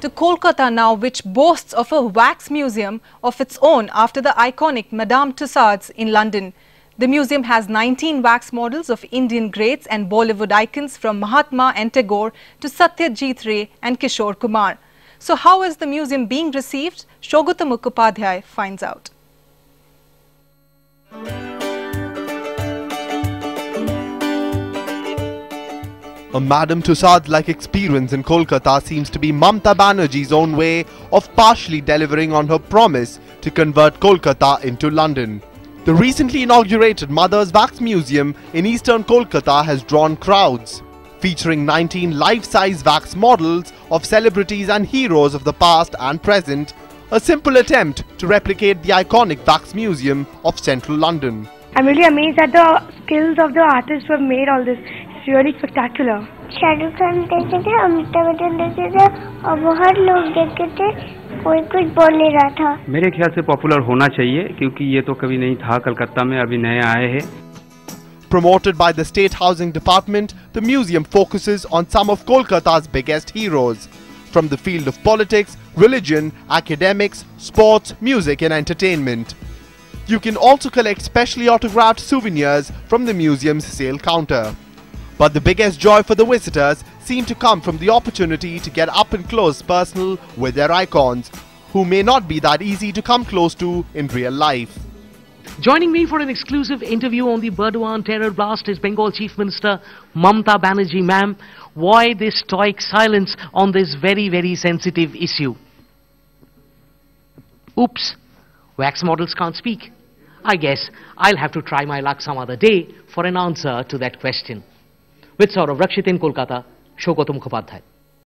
to Kolkata now, which boasts of a wax museum of its own after the iconic Madame Tussauds in London. The museum has 19 wax models of Indian greats and Bollywood icons from Mahatma and Tagore to Satyajit Ray and Kishore Kumar. So how is the museum being received? Shogutam Mukhopadhyay finds out. A Madame Tussauds-like experience in Kolkata seems to be Mamata Banerjee's own way of partially delivering on her promise to convert Kolkata into London. The recently inaugurated Mother's Wax Museum in eastern Kolkata has drawn crowds, featuring 19 life-size wax models of celebrities and heroes of the past and present, a simple attempt to replicate the iconic Wax Museum of central London. I'm really amazed at the skills of the artists who have made all this. It's really spectacular. Shahrukh Khan देखे थे, अमिताभ बच्चन देखे थे और बहुत लोग देखे थे, कोई कुछ बोल नहीं रहा था। मेरे ख्याल से पॉपुलर होना चाहिए क्योंकि ये तो कभी नहीं था कलकत्ता में, अभी नए आए हैं। Promoted by the State Housing Department, the museum focuses on some of Kolkata's biggest heroes, from the field of politics, religion, academics, sports, music and entertainment. You can also collect specially autographed souvenirs from the museum's sale counter. But the biggest joy for the visitors seemed to come from the opportunity to get up and close personal with their icons, who may not be that easy to come close to in real life. Joining me for an exclusive interview on the Burdwan terror blast is Bengal Chief Minister Mamata Banerjee. Ma'am, why this stoic silence on this very, very sensitive issue? Oops, wax models can't speak. I guess I'll have to try my luck some other day for an answer to that question. With Saurav Rakshit in Kolkata, Shogutam Mukhopadhyay.